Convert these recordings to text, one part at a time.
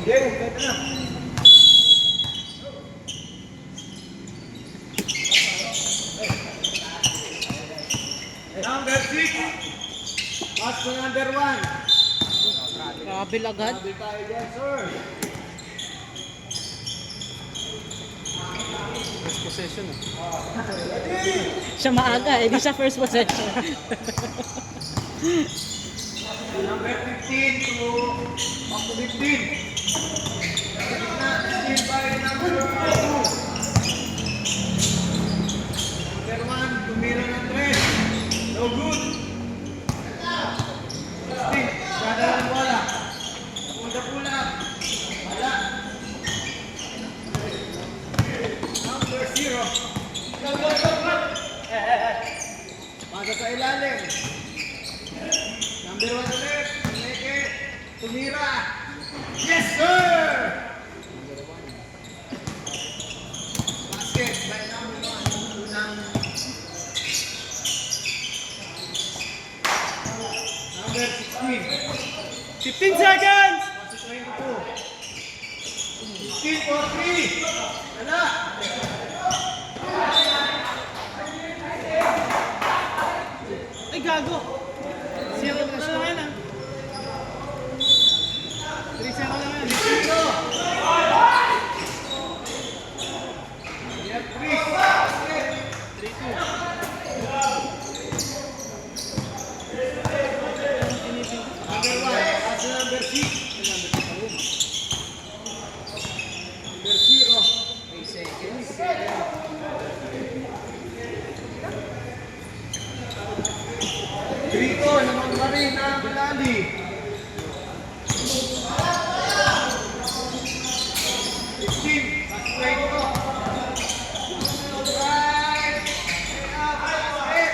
Number 6. Pass to number 1. Grabe agad. Sabi tayo dyan, sir. First possession. Siya maaga, hindi siya first possession. Number 15 to up to 15. Number 15 by number 2. Number 1, tumira ng 3. No good. 16, kada lang bola. Pula-pula. Wala. Number 0. Pasa sa ilalim. Number 1 ulit. Neke. Tumira. Yes, sir! Basket by number 1. Unang. Number 16. 15 seconds! Pasok na yung ito. 15 for 3. Wala. Ay, gago! Zero na lang yan ah. 3 seconds lang yan. Zero. Yan, 3. Basket. 3-2. Number 1. Pass to number 6. Number 0. 3 seconds. Trito naman pa rin na malali. 15. Pass to ito. Right. Basket.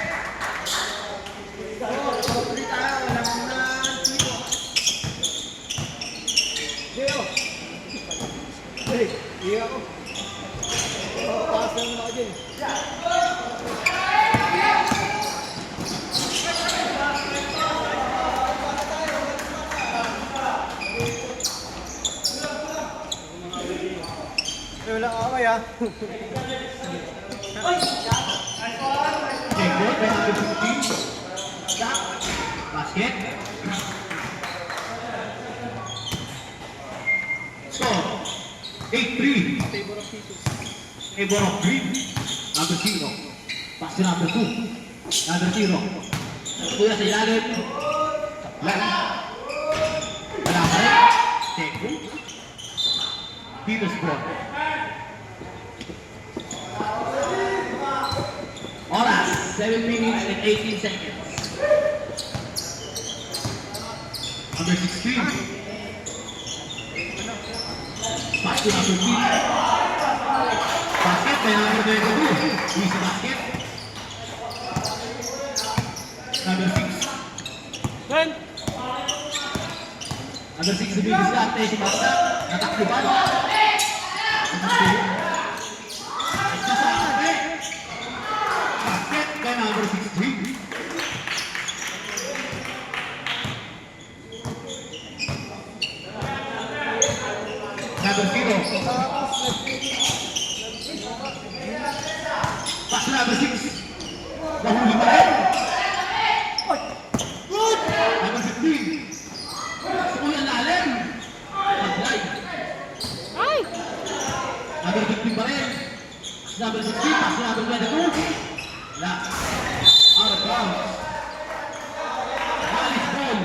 Three tayo. Walang na Trito. Deo. Hey, iya ako. Pass naman ako dyan. Wala away ah. Check ball by number 15. Basket. Score. 8-3. Favor of Titus. Favor of Green. Number 0. Pass to number 2. Number 0. Kuya sa ilalim. Lala. Wala pa rin. Check ball. Titus ball. Oras. 7 minutes and 18 seconds. Number 16. Pass to number 3. Basket by number 22. Easy basket. Number 6. Run! Number 6 sa biggest lahat tayo si Basta. Natakbuban. Basket by number 63. Number 0. Pass to number 6. Nahuli pa rin. Number 15. Sa kuya lalim. Pag-live. Ay! Number 15 pa rin. Number 16. Pass to number 22. Wala. Out of bounds. Alice ball.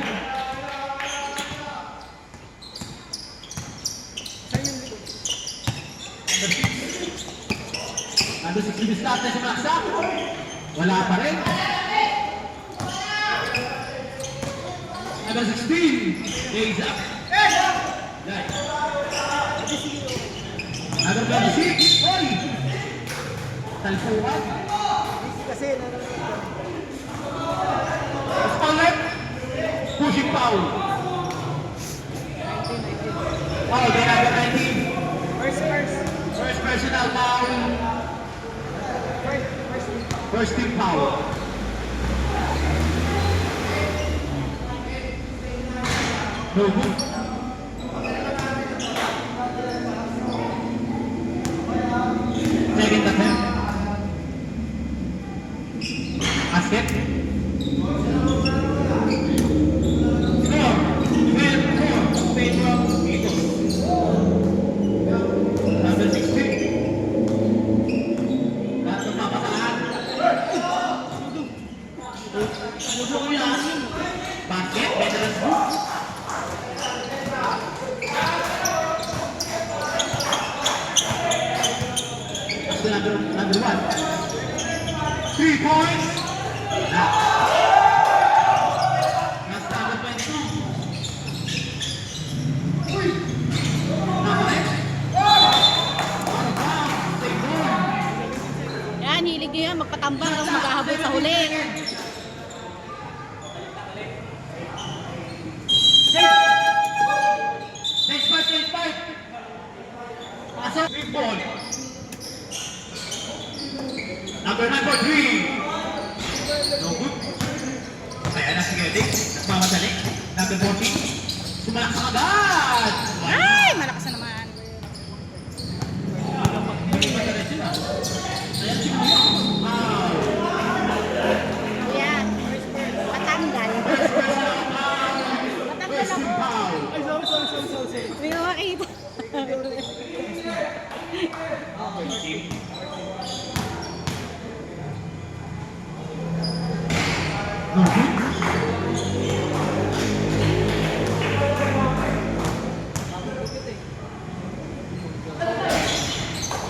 Number 6. Number 6 bilis natin sa maksa. Wala pa rin. Number 16. Days up. Right. Number 26. Sorry. Talpuan. Kasi Ulit. Pushing foul. Foul by number 19. First personal foul. First team foul. No good. number 1. 3 points. Now. Last number 22. Number 8. Yan, hilig niyo yan. Magpatambang tapos maghahabol sa huli. Next fight. Pasok. 3 ball. Number 3. No good. Kaya na si Gedic. Nagmamadali. Number 14. Sumalakas agad. Ay, malakas na naman. Ayan si Kuya. Wow. Yan. Patanggal. Patanggal Western ako. foul. Ay, sorry. Hindi ko makita. No good.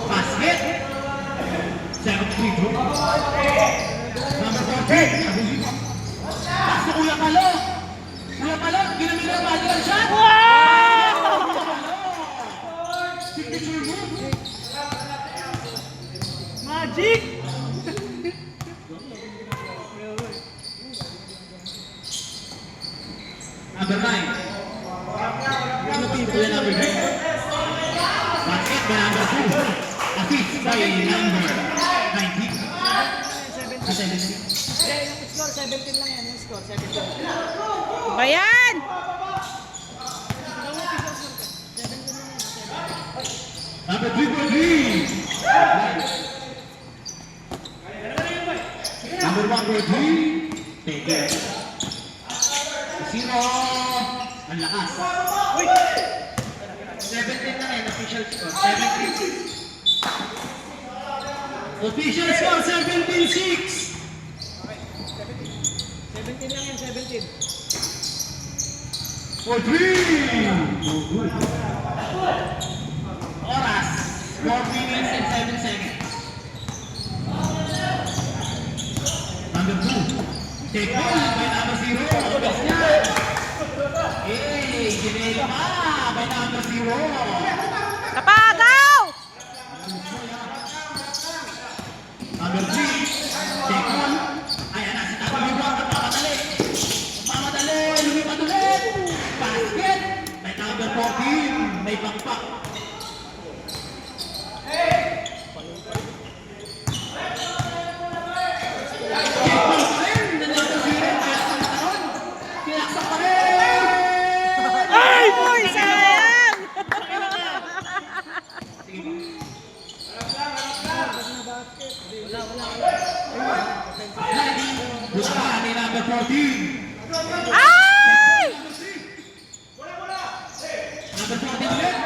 Basket. 7-3 throw. Number 14. Pasok Kuya Palo. Kuya Palo, ginamit ang magical shot. Signature move. Magic! Number 9. Kuya number 9. Basket by number 2. Assist by number 19. 17. Yung score, 17 lang yan. Yung score, 17. Bayan! Number 3. Number 1. Take it. Zero. Ang lakas. 17 na yan. Official score. 17-6. Official score. 17-6. 17 lang yan, 17. For 3. Oras. 4 minutes and 7 seconds. Number 2. Take ball by number 0. Obvious niya. Hey, ginelo pa by number 0. Kapagaw! Number 3. Take ball. Ayan na, si Takuliwa. Mamadali. Lumipat ulit. Basket. By number 14. May pakpak. Uy, sayang! Buka ni number 14. Ay! Number 14 ulit.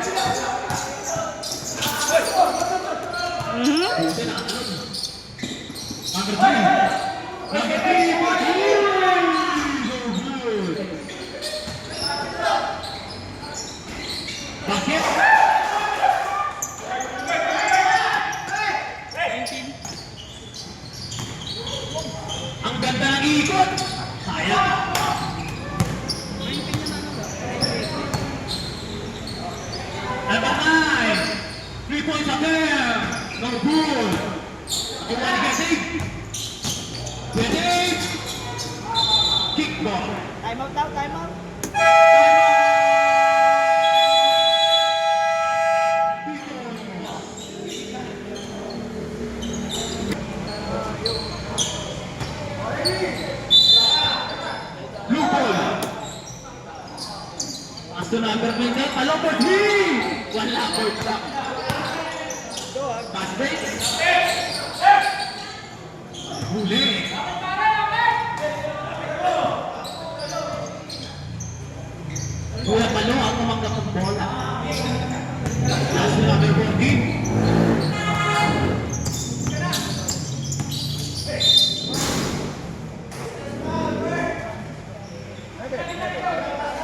Buti na katalon. Number 3. Number 3. So good. Basket. 19. Ang ganda ng ikot. Sayang. 19 yan ano ba? Number 9. 3 points affair. No good. Kumali kasi. 28. Kickball. Time out daw, time out. Blue ball. Pass to number 20. Palo for 3. Wala for block. Pass break. Huli. Kuya Palo ang umanggap ng bola. Pass to number 14.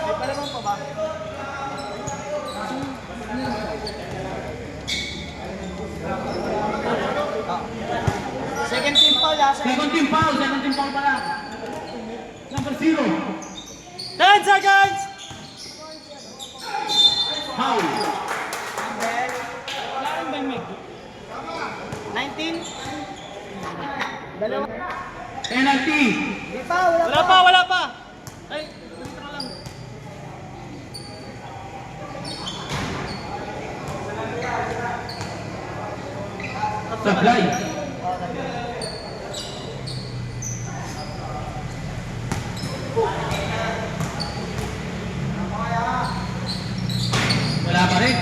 May palaman pa ba? Ah. 10 seconds! Foul. Wala kang bang mag 19? Dalawa. Penalty. Wala pa. Ay, dito na lang. Sablay. Wala pa rin.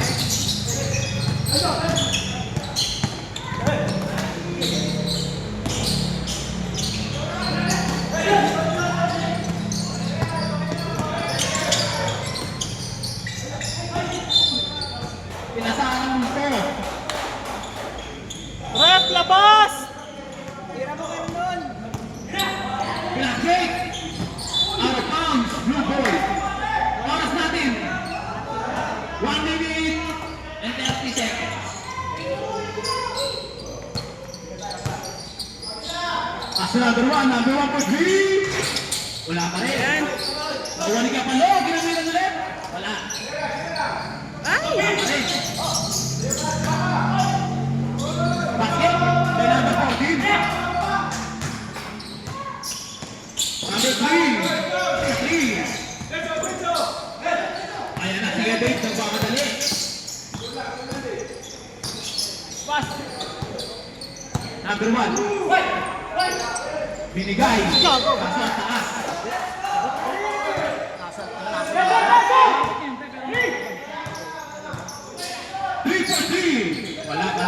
Pinasahan mo ito. Ref, labas! Pinakik. Out of bounds. Blue ball. Oras natin. 1 minute and 30 seconds. Pass to number 1 for three. Wala pa rin. Nakuha ni Kapalo. Ginamilan ulit. Wala. Wala pa rin. Basket. By number 14. Number 3. Ayan na, sige Dave, nagpapadali. Pass! Number 1. Binigay. Kaso ang taas. Three for three. Wala pa.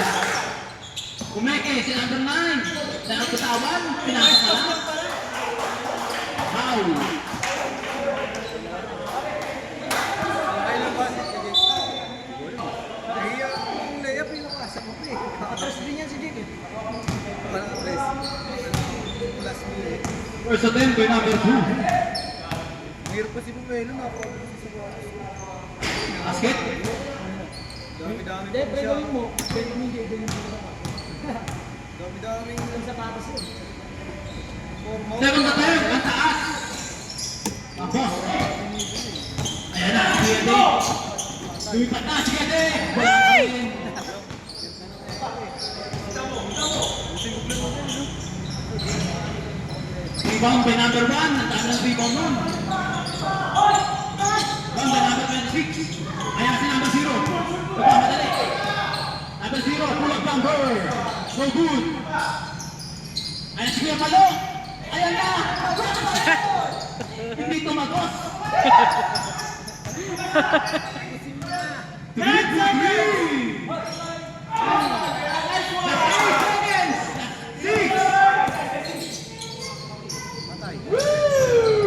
Umeke si number 9. Sa katawan, pinasa ka lang. Foul. First attempt by number 2. Mahirap kasi pumelo na ako. Basket. Dami-dami Hindi, po pre, siya. gawin mo. Pwede mo hindi, ganyan mo lang. Dami-daming Ang sapatos yun. forma. Second attempt, ang taas. Tapos. Ayan na, sige Dave. Lumipat na, sige Dave. Wala pa rin. Rebound by number 1. Ang dami ng rebound nun. Rebound by number 26. Ayan si number 0. Nagpamadali. Number 0, pull up number. No good. Ayan si Kuya Palo. Ayan na. Hindi tumagos. 3 for 3. 6.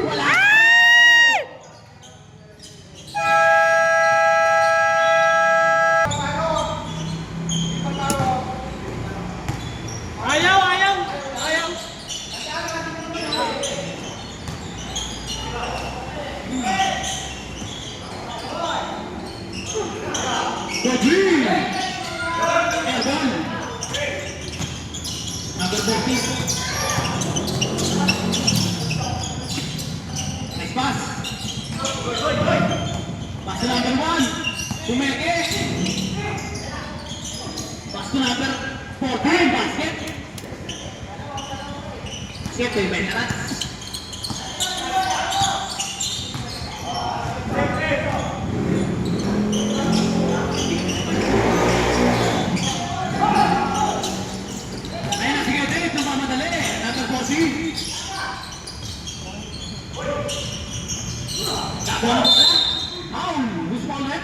Wala! Ayaw! Rodri! Erban! Number 14. Nice pass. Pass to number 1. Pumeke. Pass to number 14. Basket. Basket by Benarat. Ayan na, sige Dave, nagmamadali. Number 14. Nakuha na ba? Foul. Who's foul net?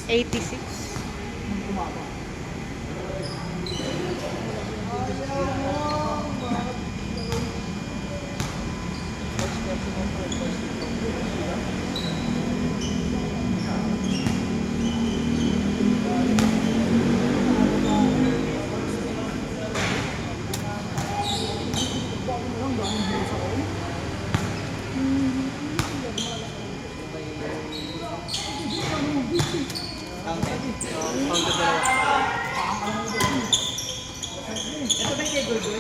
86. Ang dalawa. kay Goy?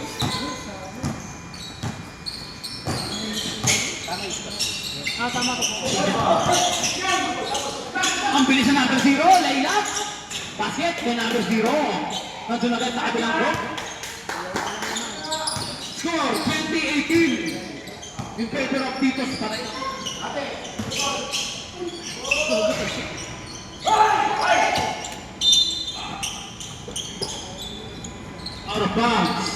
Tama ko. Ang bilis na number 0, Layla. Basket kay number 0. Nandun agad sa kabilang group. Score, 20-18. In favor of Titos Paray. Out of bounds.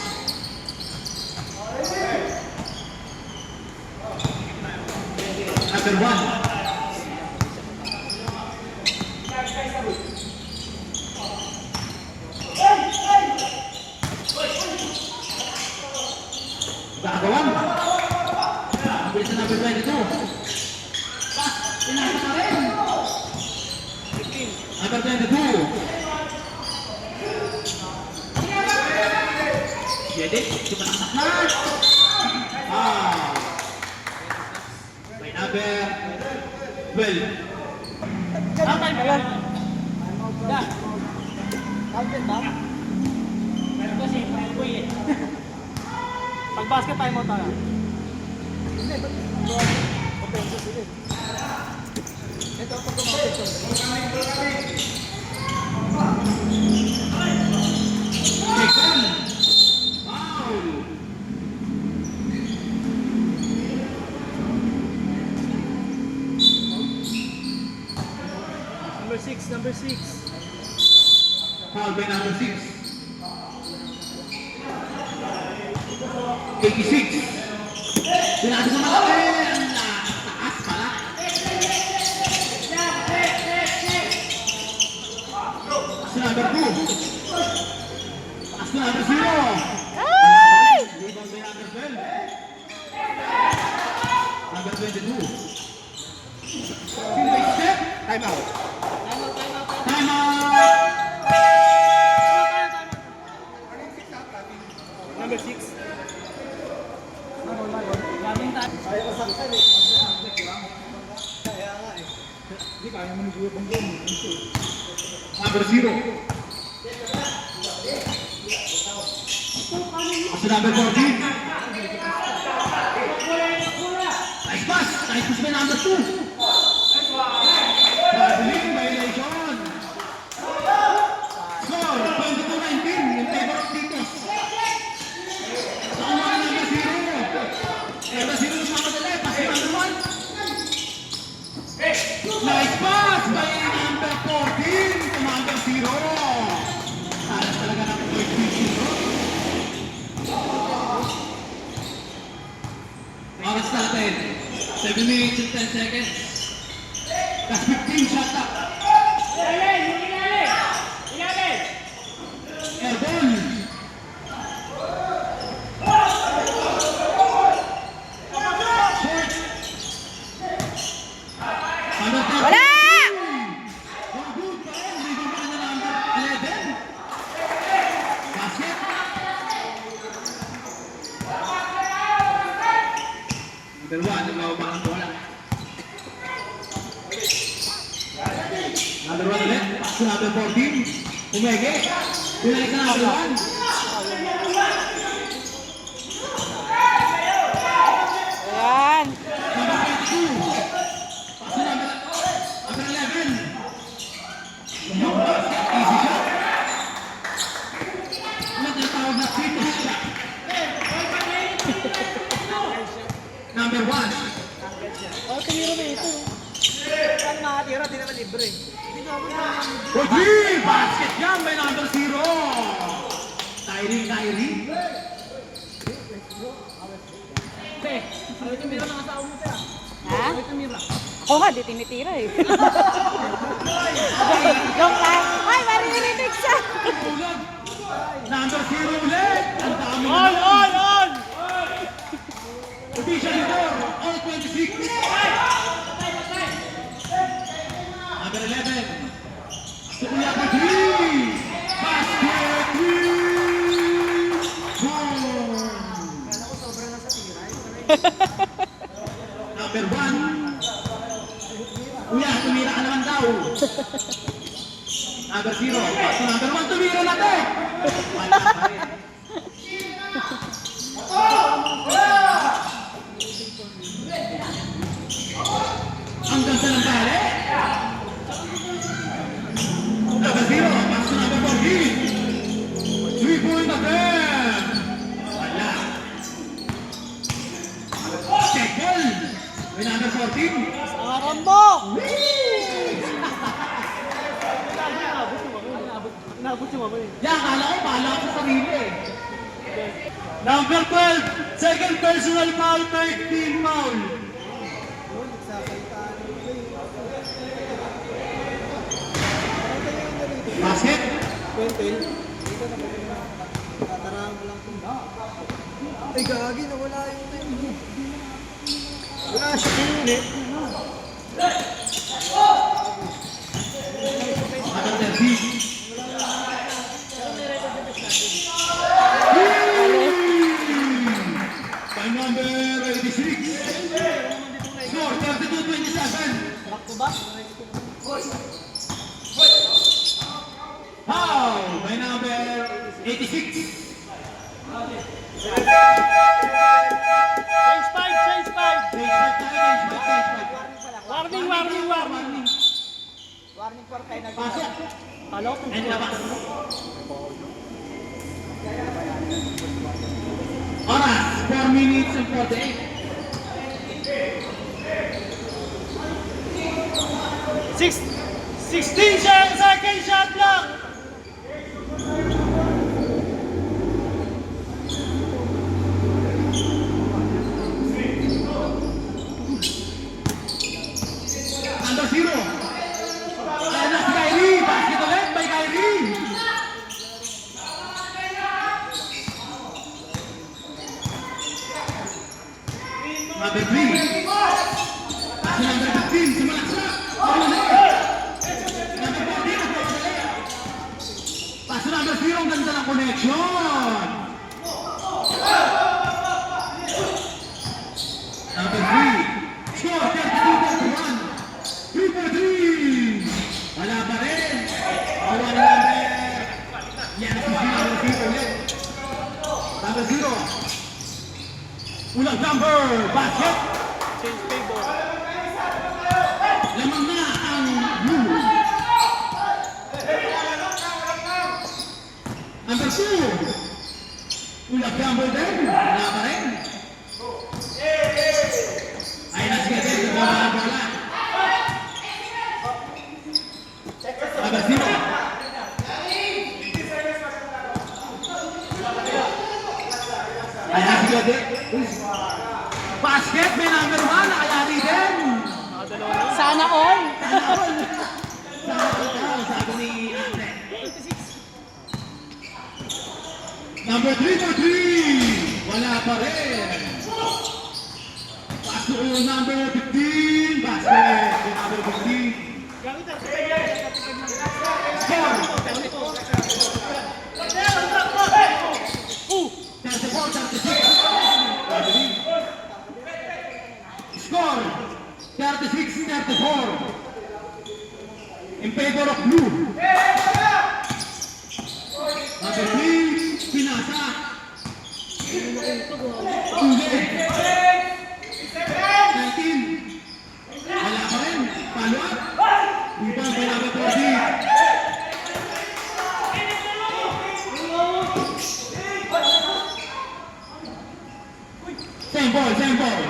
Number 1. Gagawin. Bilis na number 22. Pinasa pa rin. Number 22. Jadi, cuma nak. By number 12. Tama ba? Da. Outlet ba? Meron kasi, Goy eh. Pag basket tayo mo tayo. Hindi, ba't? Offensive sila eh. Ito ang pag-umapit ko. Second. Foul. Number 6. Foul by number 6. 86. Pinasa sa malaki. Ang taas pala. Pass na number 2. Pass na number 0. Ay! Rebound by number 12. Number 22. Silva step. Time out. Time out. Number 6. Daming tayo. Kaya kasaktan eh. Kaya nga eh. Hindi kaya mo nag-uwap ang game. Number 0. Pass number 14. Nice pass. Nice pass by number 2. Traveling violation. Score 22-19 in favor of Titos. Sa umaga number 0. Number 0 sa mga dali. Pass by number 1. Nice pass by number 14 to number 0. Sana talaga ng 14. Oras natin. 7 minutes and 10 seconds. That's 15 shot up. Airborne. Short. Number 13. Wala! Oh, good pa rin. Leading pa rin na number 11. Basket. Number 1, naglawa ng bola. Number 1 ulit. Pass to number 14. Umege. Pinalik na number 1. Ayan. Number 22. Pass to number 11. Yung basket. Easy shot. Ano yung tawag na Titos shot? Number 1. Oh, tumiro na ito. Saan makatira? Di naman libre. Rodri! Basket yan by number 0. Kyrie. Pe, ano tumiro ng asawa mo pa? Ha? Ano tumiro? Ako nga, di tinitira eh. Joke lang. Ay, maririnig siya. Tulog. Number 0 ulit. Ang dami On! Official score, all 26. Number 11. Sukuya pa 3. Basket 3. Boom. Number 1. Kuya, tumira ka naman daw. Number 0. So number 1, tumira na to. Wala pa rin. Aram mo! Inabot yung mamay. Yan, kala ko, bahala ako sa sarili eh. Number 12, second personal foul, third team foul. Yun, nagsasalita na yung play. Basket. Quentin, dito na pwede na. Tatarahan mo lang kung ay, gagi, nawala yung time. Wala siya pinunit. Another thirty. By number 86. Score 32-27. Back to back. Foul by number 86. Change 5, change 5. Warning. Warning for tayo na Pasok. Palok. And labas. Oras, 4 minutes and 48. 16 second shot clock. Under zero. Ayan na si Kyrie. Basket ulit by Kyrie. Number 3. Kasi number 15. Sumalaksak. Number 14. Paso number 0. Ang ganda ng connection. Number 3. Score 32-31. 3 for 3. Wala pa rin. Awal number. Yan si number 0 ulit. Number 0. Ulang number. Basket. Change favor. Lamang na ang blue. Number 2. Ulang number din. Wala pa rin. Ay, nasigat din. Wala. Number 0. Ay, nasigat din. Basket, may number 1. Nakayari din. Sana all. Sabi ni Ate. Number 3 for 3. Wala pa rin. Pass to number 15. Basket. Number 15. Score. 34-36. Score. 36-34. In favor of blue. Number 3, pinasa. Uli. 19. Wala pa rin. Follow up. Rebound by number 40. Same ball.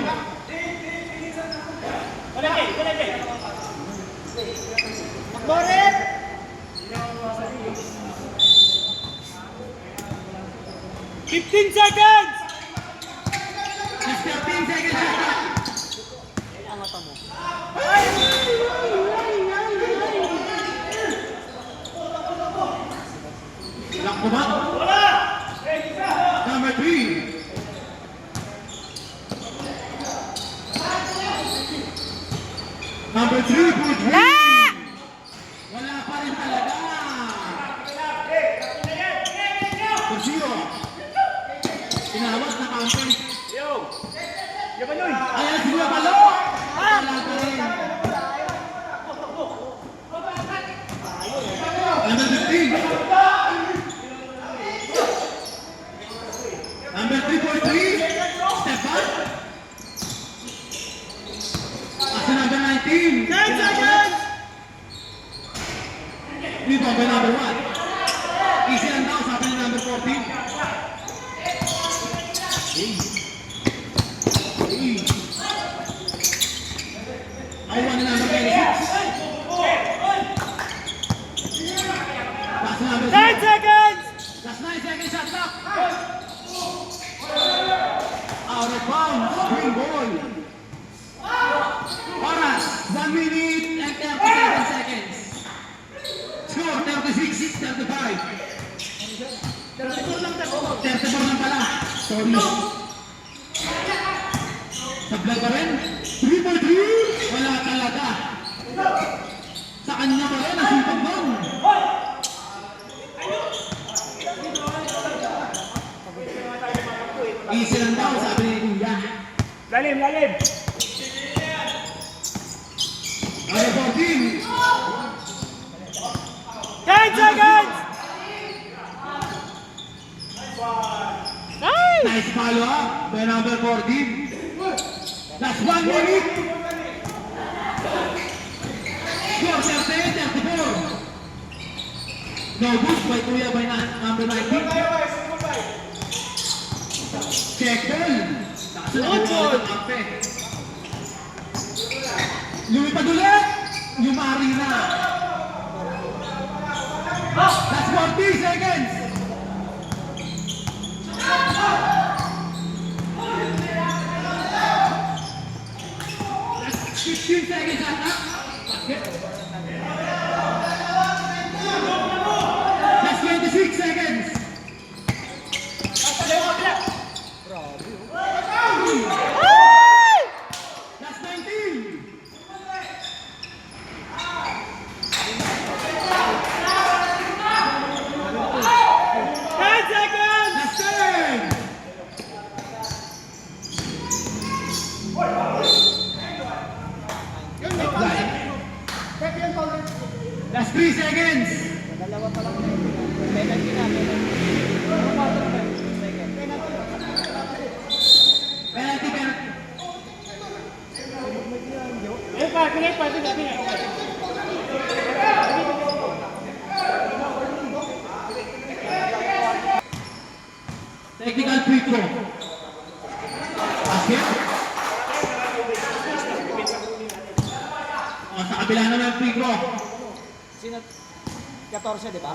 Boret! 15 seconds! Just 13 seconds left. Walang kumak. Number 3. Number 3, good three. Wala pa rin talaga. Number 0. Inawat na counter. Ayan, sila palo. Wala pa rin. Number 15. Number 3 for 3. Step back. Asa number 19. 10 seconds! Dito by number 1. Easy lang daw, sabi ni number 14. Sorry. Sablay pa rin. 3-for-3. Wala talaga. Sa kanya pa rin ang sipag nun. Easy lang daw, sabi ni Kuya. Lalim, lalim. Ano po, team? 10 seconds! Ay! Nice follow up by number 14. That's 1 minute. Score 30-34. No good by Kuya by number 19. Check ball. Good ball. Lumipad ulit. Lumari na. That's 40 seconds. That's 15 seconds attack. That's 26 seconds. Ay! That's 19. That's 10. That's 3 seconds. Dalawa pa lang. Penalty na, penalty. Penalty, penalty. Eh, pingit. Technical free throw. Basket. O, sa kabila naman ang free throw. Sino? 14, di ba?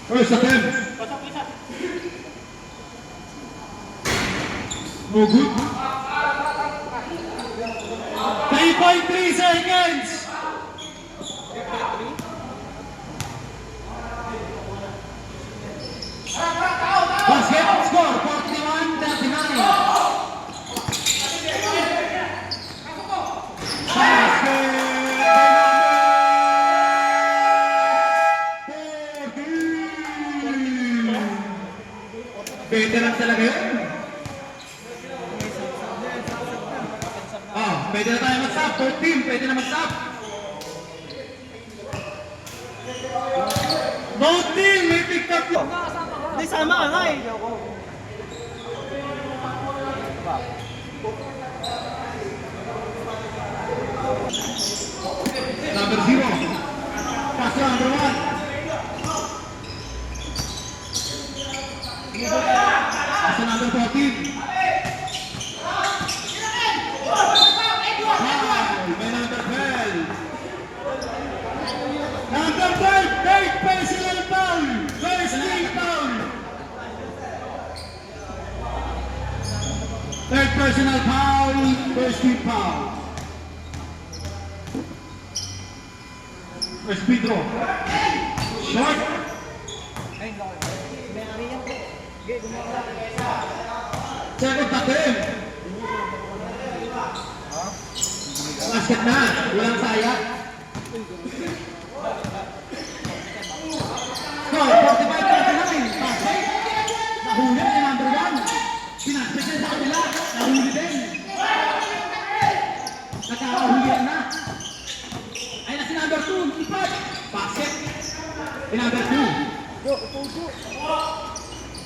First attempt. Pasok isa. No good. 3.3 seconds. Basket score 41-39. Basket veteran talaga yun. Pwede na tayo mag-stop. 14, pwede na mag-stop. No team, may pick up yun. Hindi, sama ka nga eh. Number 0. Pass to number 1. Pass to number 14. May number 12. Number 12, third personal foul. First team foul. Third personal foul, first team foul. First free throw. Short. Second attempt. Basket na, walang sayang. Score, 45-39. Basket. Nahuli ni number 1. Pinasket niya sa kanila. Nahuli din. Nagkakahulihan na. Ay na si number 2. Ipat. Basket. Si number 2. Go, upo.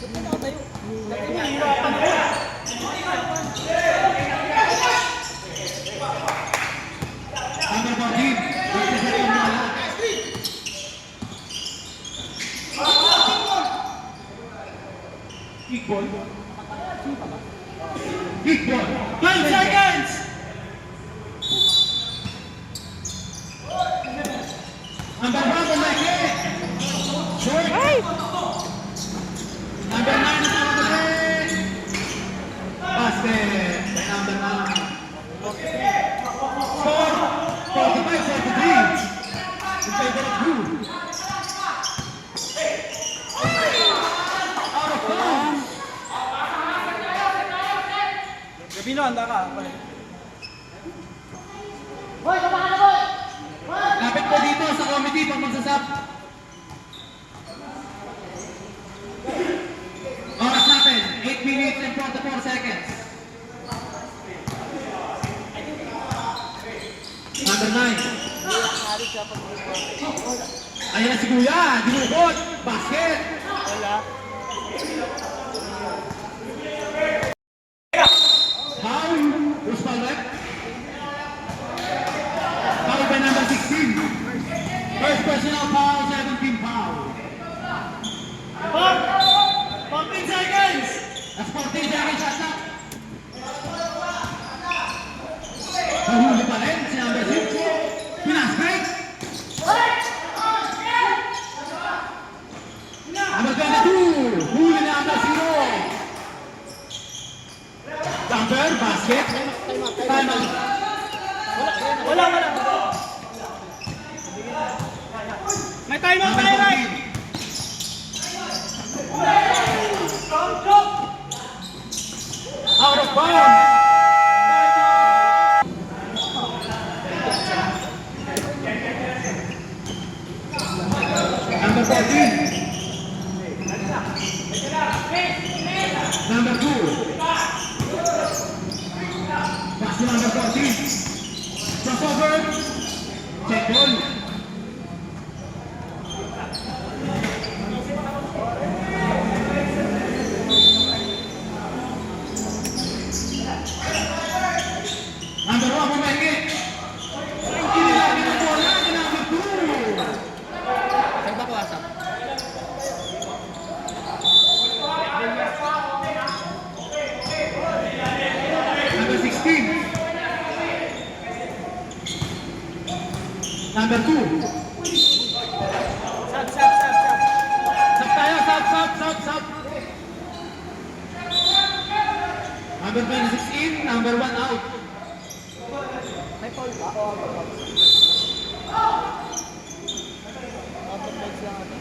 Ba't na tayo? Nahihirapan ko. Number 14. Dito sa Tumala. Kick ball. Kick ball. 12 seconds. Number 1, Pumeke. Short. Ay! Number 9 na tama ulit. Basket. By number 9. Score 45-43. ang magsasab. Oras natin, 8 minutes and 44 seconds. Number 9. Ayan na si Kuya, dinukot, basket. Wala. Foul, who's foul left? Foul by number 16. First personal foul, 17 foul. 14 seconds! That's 14 seconds shot clock. Nahuli pa rin si number 6. Pinasbreak. Number 22, huli na number 0. Jumper, basket. Time out. Wala. May timeout tayo, right? Out of bounds. Number 14. Number 2. Pass to number 14. Crossover. Check ball. Number 1, Bumeke. Hindi nila bola ni number 2. Saan ba kuwasak? Number 16. Number 2. Sab. Sab tayo, sab. Number 26 in, number 1 out. May foul ba? Out of bounds lang ata.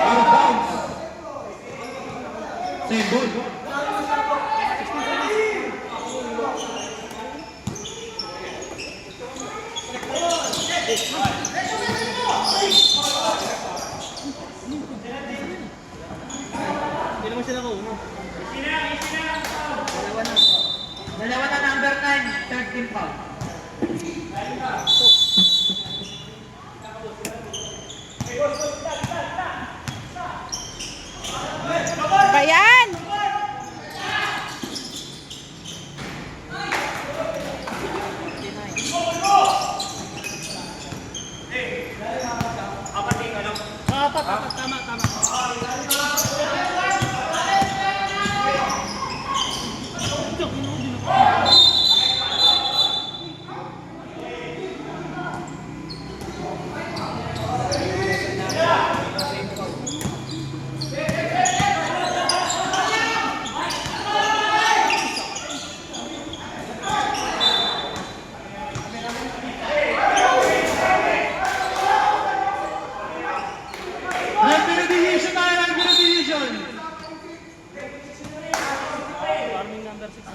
Out of bounds. Same ball. Hindi naman siya nakauno. Dalawa na number 9, third team foul. Bayan! Apat. Tama. Referee tayo, referee. Warning number 6.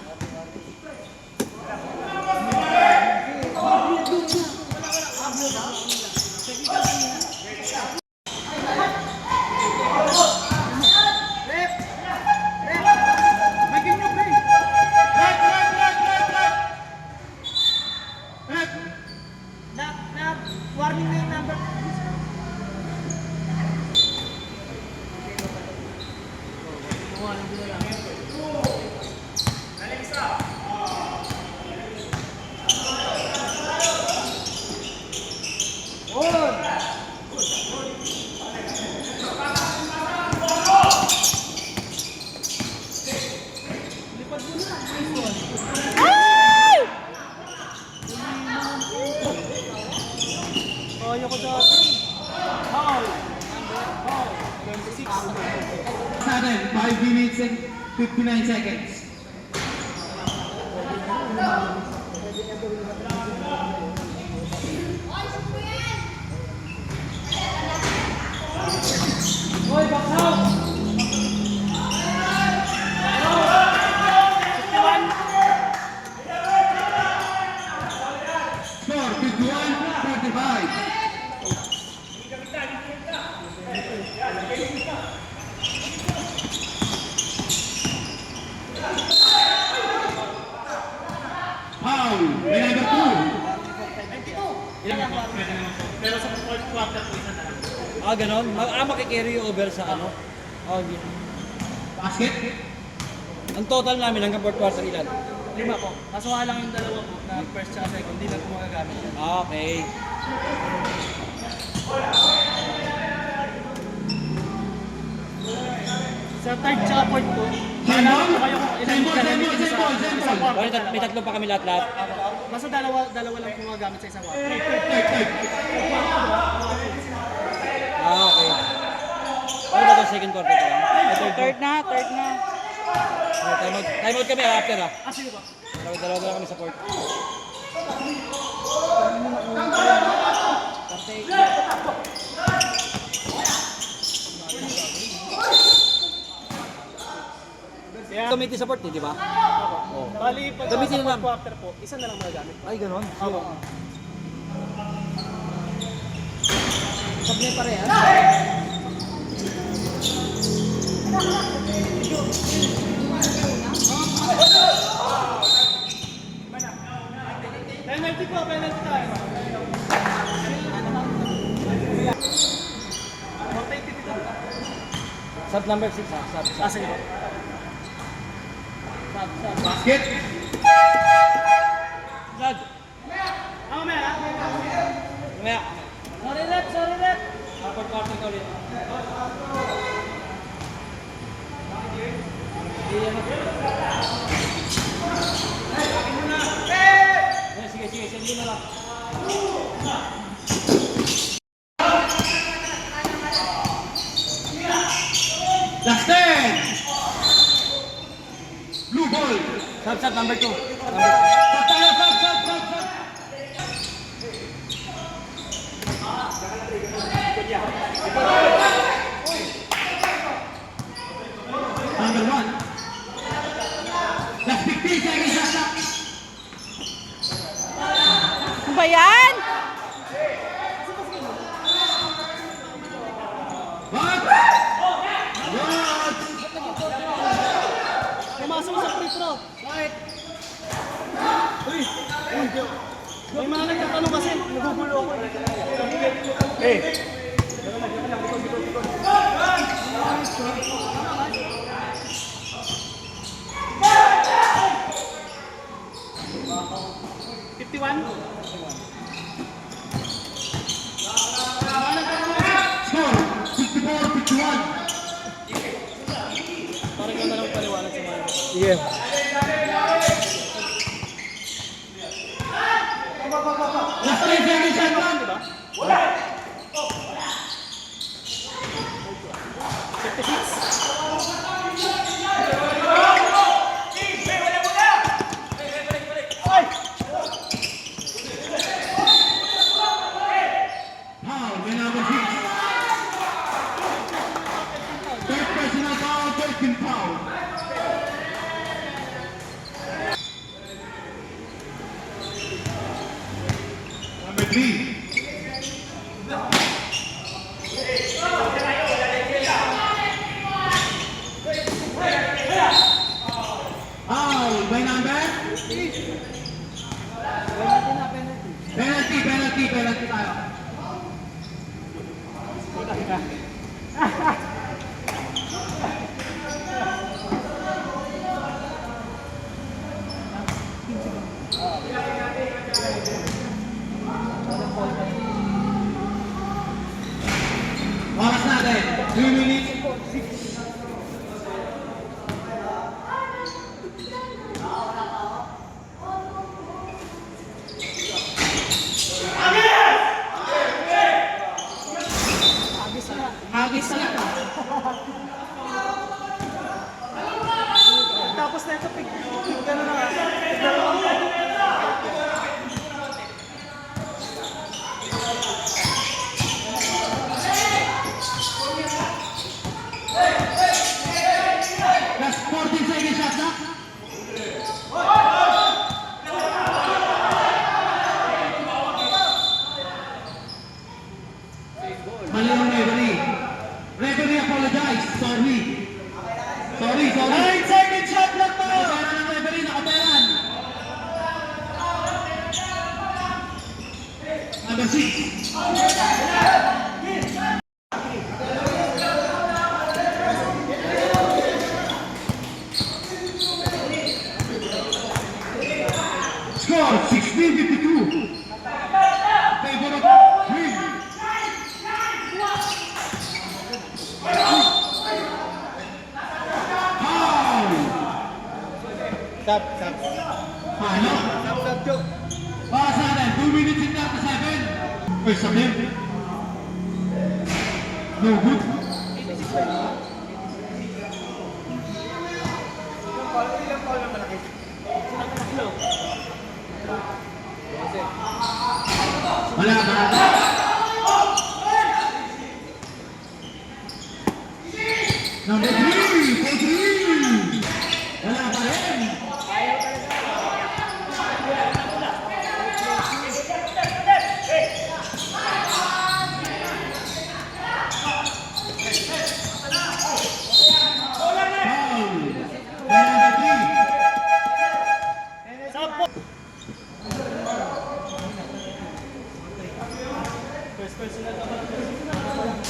Warning na yung number. Ay! Kaya ko dati. Foul. 26. 5 minutes and 59 seconds. Hoy, box out. 51. Score 51-45. Foul. May number 2. Pero sa fourth quarter po, isa na lang. Ganon? Makikarry yung over sa ano? Okay. Basket. Ang total namin hanggang fourth quarter ilan? 5 po. Kaso nga lang yung dalawa po na first tsaka second, hindi na po magagamit yan. Okay. Sa third tsaka fourth po, Same ball? po kayo kung ilan Same ball, gagamitin same ball, sa same ball, isang same ball. quarter. May tatlo pa kami lahat-lahat. Basta dalawa lang po magagamit sa isang quarter. Okay. Ano ba ito? Second quarter pa lang? Third na, third na. Time out kami after ah. Sige po. Dalawa kami sa court. Yeah. Gamitin support di ba? Bali, pag Gamitin sa lang. fourth quarter po, isa na lang magagamit. Ay, ganon. Opo. Sablay pare ah. Penalty po, penalty tayo. Sub number 6 ah. Sub. Sige po. Basket. Vlad. Mamaya. Mamaya. Sorry, Rep. Sorry, Rep. Fourth quarter ka ulit. Sige, sige na lang. Last 10. Blue ball. Sub number 2. Stop tayo, stop. Number 1. Last 15 seconds left. Ano ba yan? What? Pumasok sa free throw. Bakit? Uy! May mga nagtatanong kasi, nagugulo ako. Eh! Score 54-51. Parang yun na lang paliwanag sa mga. Sige. Last 10 seconds left. Diba? 56. Foul, may number 6. Third personal foul, 13 foul. Number 3. Foul, may number? Penalty tayo. Oras natin, 3 minutes. Hagis na. Tapos na ito, gano'n na nga. Number 6. Score 16-52. Favor of Green. Foul. Stop. Ano? Stop, Joe. Para sa atin, 2 minutes and 37. First attempt. No good. Wala ba? Number 3, for 3. Wala pa rin. Foul. By number 3. Sampo. First personal naman. No good.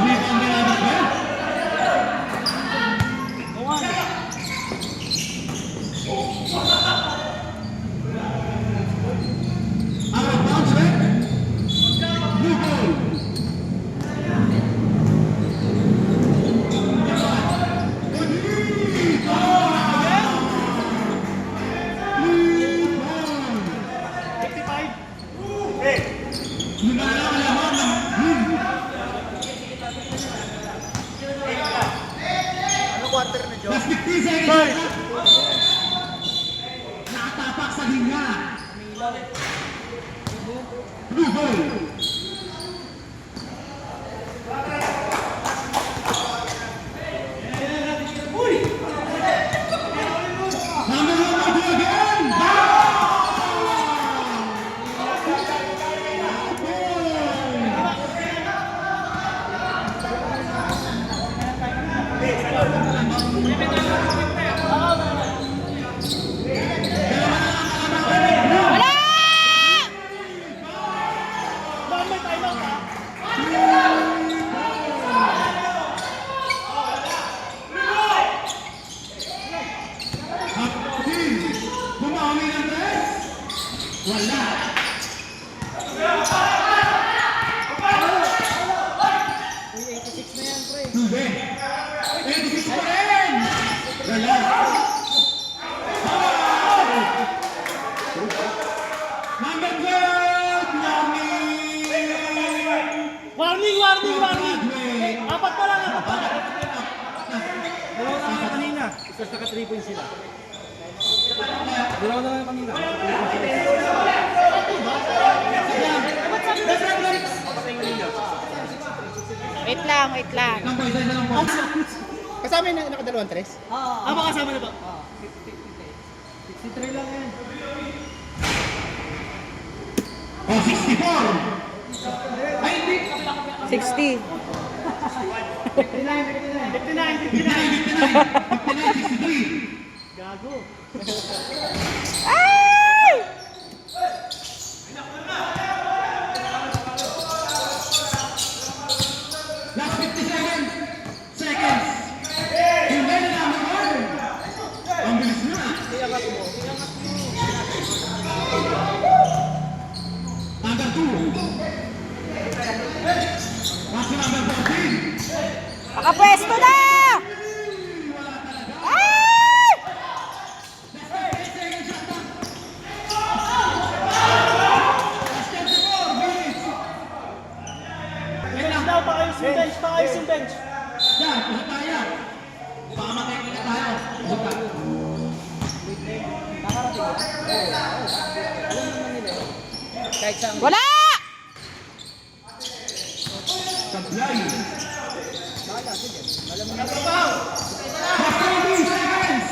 Rebound by number 12. Out of bounds, right? Blue ball. Blue ball. 55. Lumalaman naman ng blue. Ano quarter na, Joe? Last 15 seconds. Nakatapak sa linya. Blue ball. Number 1 to again. May timeout ha. Bumawi ng tres. Wala. Tube. 86 pa rin. Wala. Number 12, Nami. Warning! Apat pa lang. Dalawa na lang kanina. Isa naka 3 points sila. Dalawa na lang kanina. Wait lang. Number isa lang po. Kasama yung nakadalawang tres? Baka kasama na ba? 63 lang yan. Oh, 64. Ay, hindi. 60. 59. 59, 63. Gago. Ay! Last 57 seconds. Hindi na number 1. Ang bilis na. Number 2. Watch number 14. Nakapwesto na! Ay! Bench daw, paayos yung bench. Yan, pusot tayo. Baka makikita tayo. Pusot tayo. Kahit saan. Wala! Sablay. 30 seconds.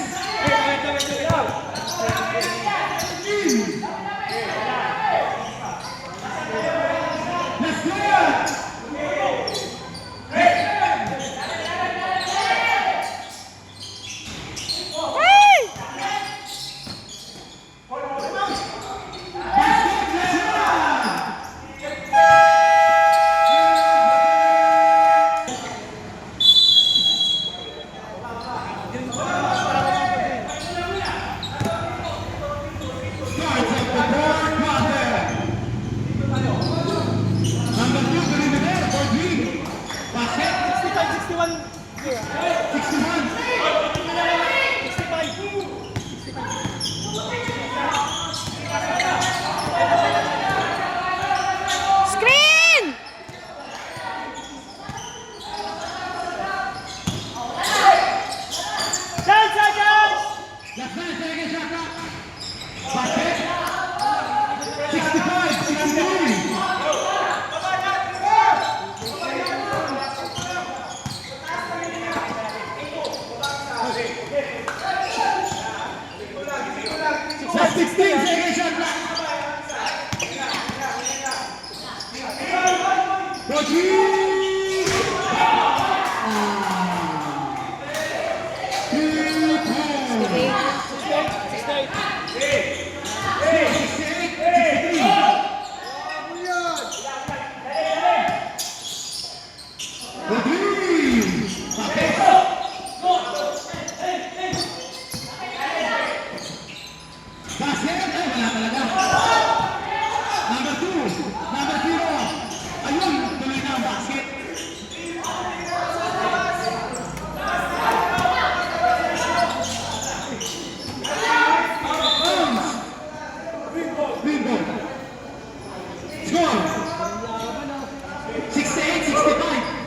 15 seconds shot clock. For three. Number 0. Ayun, tuloy na ang basket. Green ball. Score. 68-65.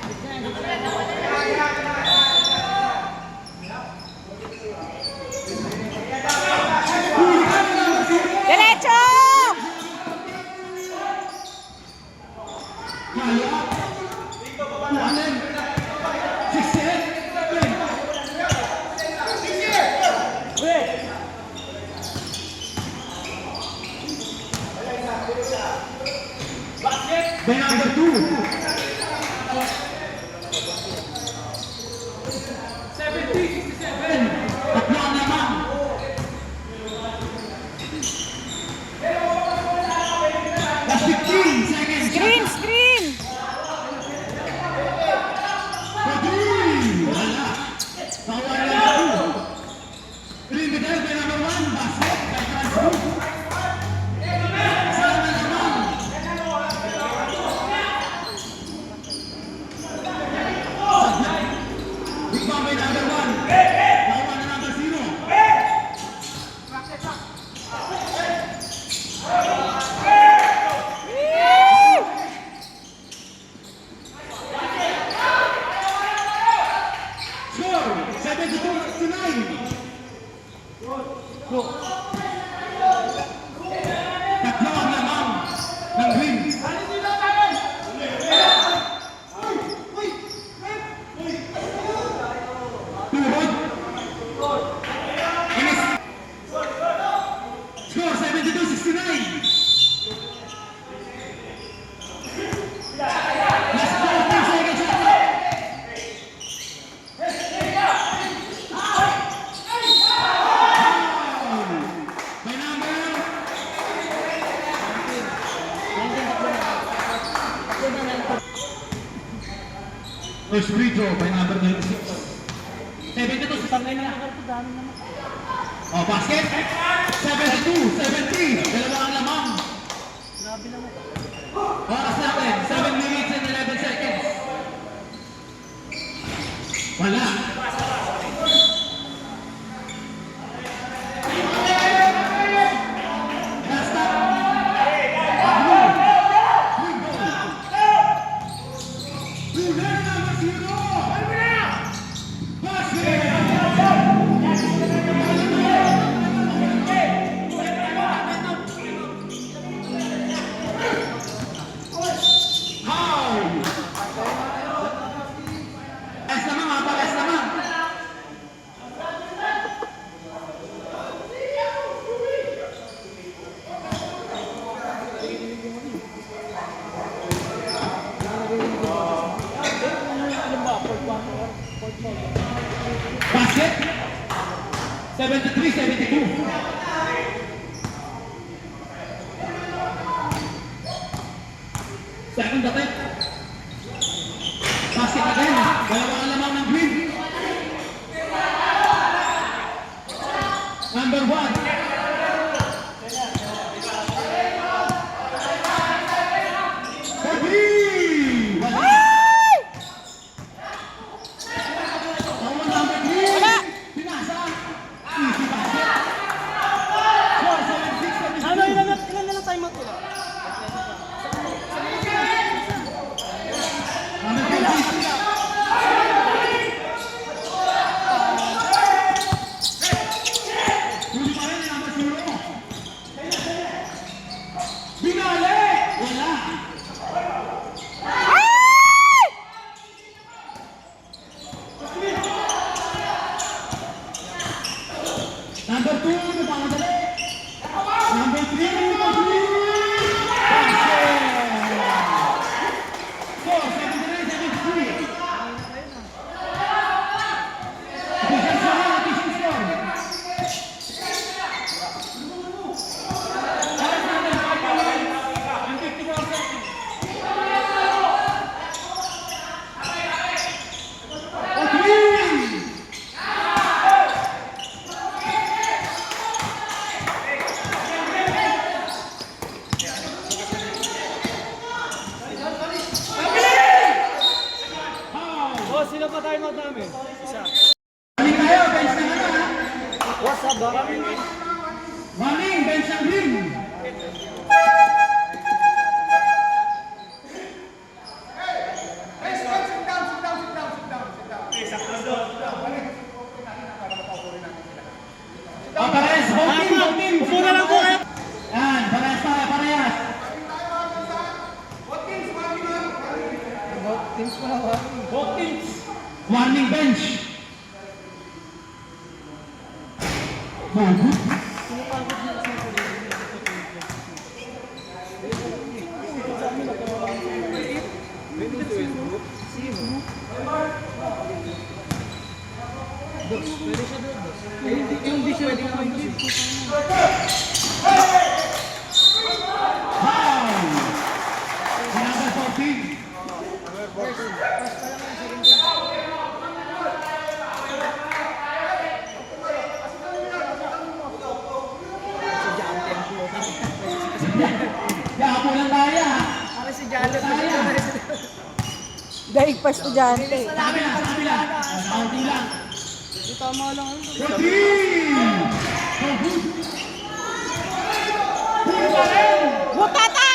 Diretso! Kaya. Allen. 68. Then number 2. 70-67. Tatlo ang naman. That's 15 seconds. Screen, screen! For three. Wala. Bawal na two. Green Vidal by number 1. Basket by Transfer. Sana naman. Big Bang by number 1. Bawal na number 0. Score 72-69. Tatlo ang lamang ng green. Tuhod. Score 72-69. Last 14 seconds. By number first free throw by number 96. 72 sa tangay na. Oh, basket. 72-70. Dalawa ang lamang. Oras natin, 7 minutes and 11 seconds. Wala. Last up. Blue number 0. Basket. How? Pares naman, mga pares naman. Basket. 73-72. Second attempt. Basket again. Dalawa ang lamang ng green. Number 1. For three. Wala. Bawal number 3. Wala. Pinasa. Easy basket. ng green. Oh, parehas, vote team. Upo na lang po kayo. Yan, parehas tayo, parehas. Teams ko na warning. Both teams. Warning bench. Bobo. Yung di siya pwede naman yun. Foul. Number 14. Kaya po lang tayo. Para si Jalo. Daig pa estudyante. Sabi lang. Counting lang. Tama lang. 14. Butata!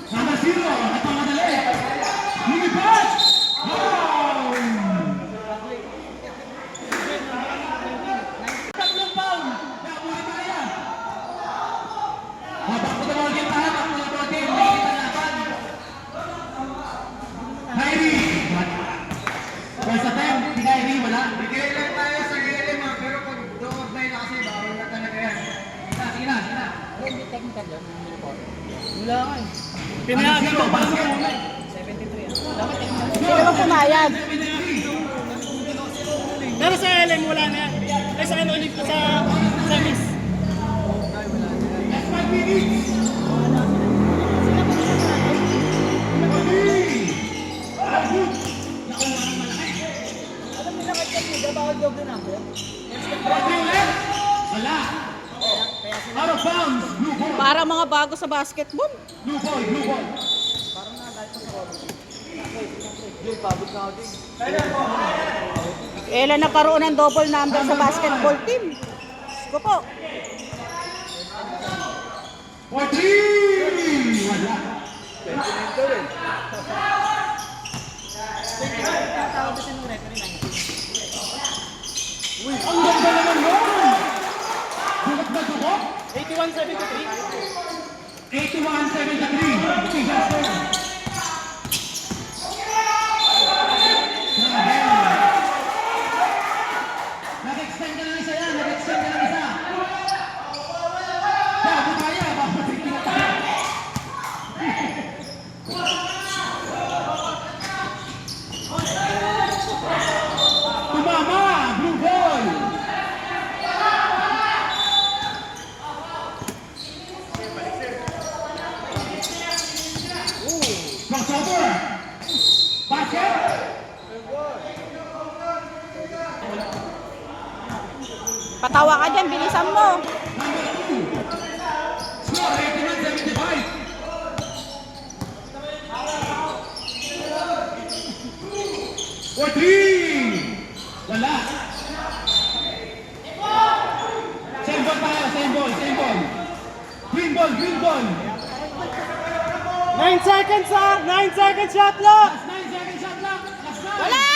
Number 0. Napamadali. Lilipat. Foul. Tatlong foul. Kaya po lang tayo. Back to the ball game tayo. Back to the ball game. Nakikita natin. Kyrie. First attempt. Si Kyrie wala. Bigay lang tayo sa GLM ha, pero pag doon na kasi bawal na talaga yan. Sige na. Wala nga eh. Pinayagin ko pa Basket. muna. Sino ba pumayag? Pero sa LM wala na yan. Eh sa ano ulit sa semis. That's 5 minutes. Wala. Out of bounds. Blue ball. Para mga bago sa basketball. Blue ball. Blue ball. Kailan nagkaroon ng double number sa basketball team? Gusto po. 14. Wala. Ang ganda naman nun. Bulat na dugo. 81-73. 81-73. Tigil score. Grabe. Nag-extend ka ng isa yan. Nag-extend ka ng isa. Bago kaya. Bago tingin tayo. Tumama. Blue ball. Crossover. Basket. Patawa ka dyan, bilisan mo. Number 2. Score 81-75. 14. Wala. Same ball tayo, same ball. Green ball. 9 seconds ha! 9 seconds shot clock! Last 9 seconds shot clock. Last 9. Wala!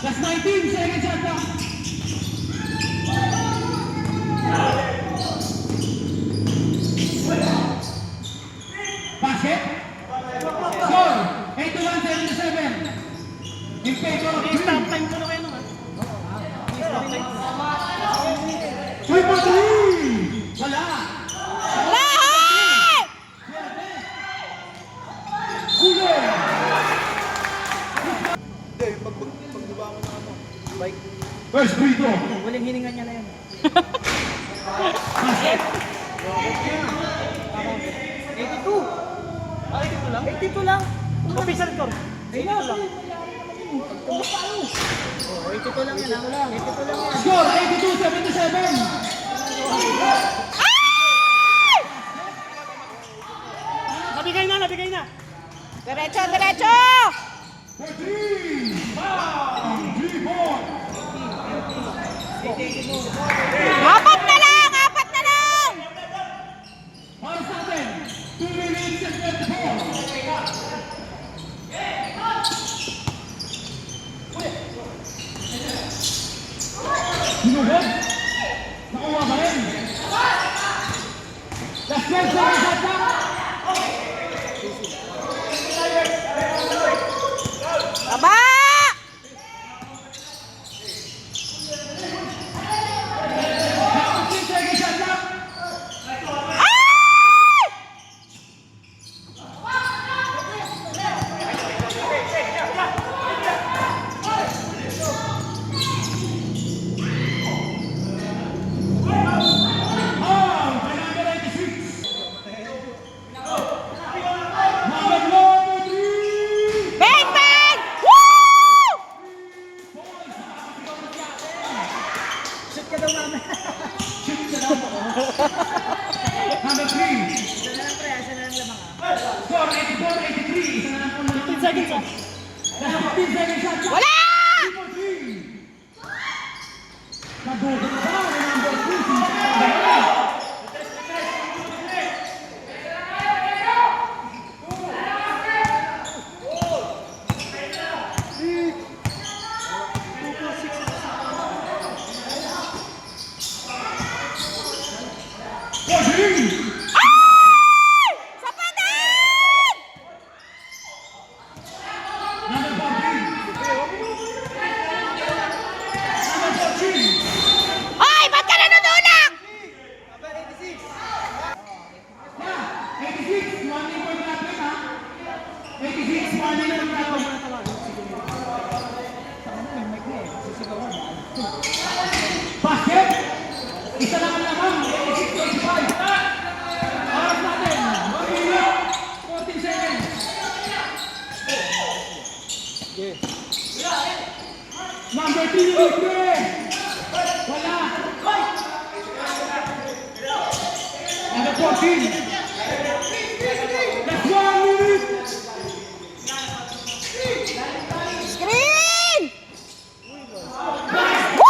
Last 19 seconds shot clock. Basket. Score 81-77. In favor of green. Stop time ko na kayo naman. Triple three! Wala! Lahat! Kulo! Hindi, pagdiba mo na ano, bike. First free throw. Walang hininga niya na yan. Basket. 82 lang? 82 lang? Official score. 82 lang. Oh, 82 lang yan, ako lang. 82 lang yan. Score 82-77. Nabigay na, nabigay na. Diretso, diretso! 13. Foul. 3 points. Apat na lang! Apat na lang! Para sa atin, 2 minutes and 24. Hinugod. Nakuha ba rin? Last 12 seconds at back. Baba! 15 seconds at back. Ay! Foul by number 86. Number 3. Bang, bang! Woo! Shoot ka daw namin. Shoot ka daw. Number 3. Isa na lang pre, isa na lang lamang ah. Score 84-83. Isa na lang po na 15 seconds ah. Nasa 15 seconds at back. Wala! 3-for-3. Nagugot na ba ang number 2? Ay! Sa panan! Number 14. Ay, ba't ka nanunulak? 86, 1 point natin ha. 86, 1 point natin. Basket! Isa lang ang lamang, 86-85. Oras natin, 1 minute, 14 seconds. Number 3, libre! Wala! Number 14. That's 1 minute! Screen! Woo!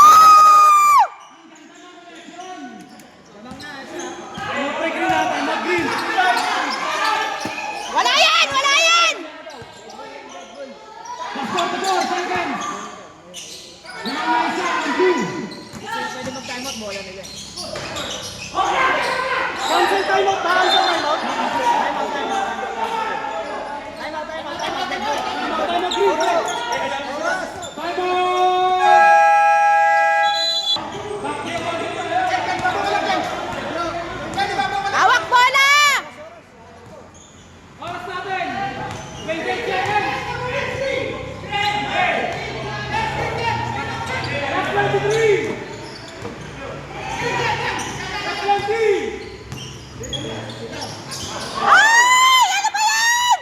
Ano pre, green natin, mag-green. Wala yan! Wala yan! That's 44 seconds! Wala na isa, ang 2. Pwede mag-timeout, bola nila. Cancel timeout, cancel timeout. Timeout, timeout. Timeout, timeout, timeout, timeout. Timeout, timeout, green. Time out! Hawak bola! Oras natin! 28 seconds! That's 23! That's 20! Ay! Ano ba yan?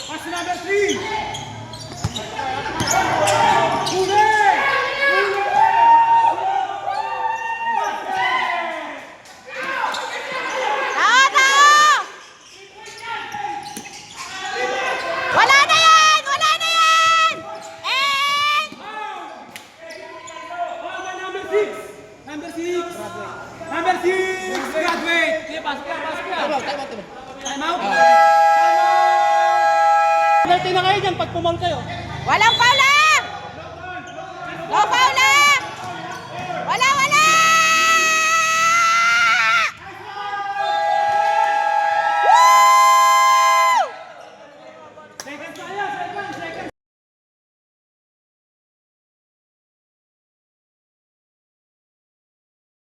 Pass to number 3! Huli! Tao! Wala na yan! Wala na yan! And... Number 6! Number 6! Number 6! Graduate! Sige, pasok ka, pasok ka! Time out! Penalty na kayo dyan pag pumol kayo. Walang foul lang! No foul lang!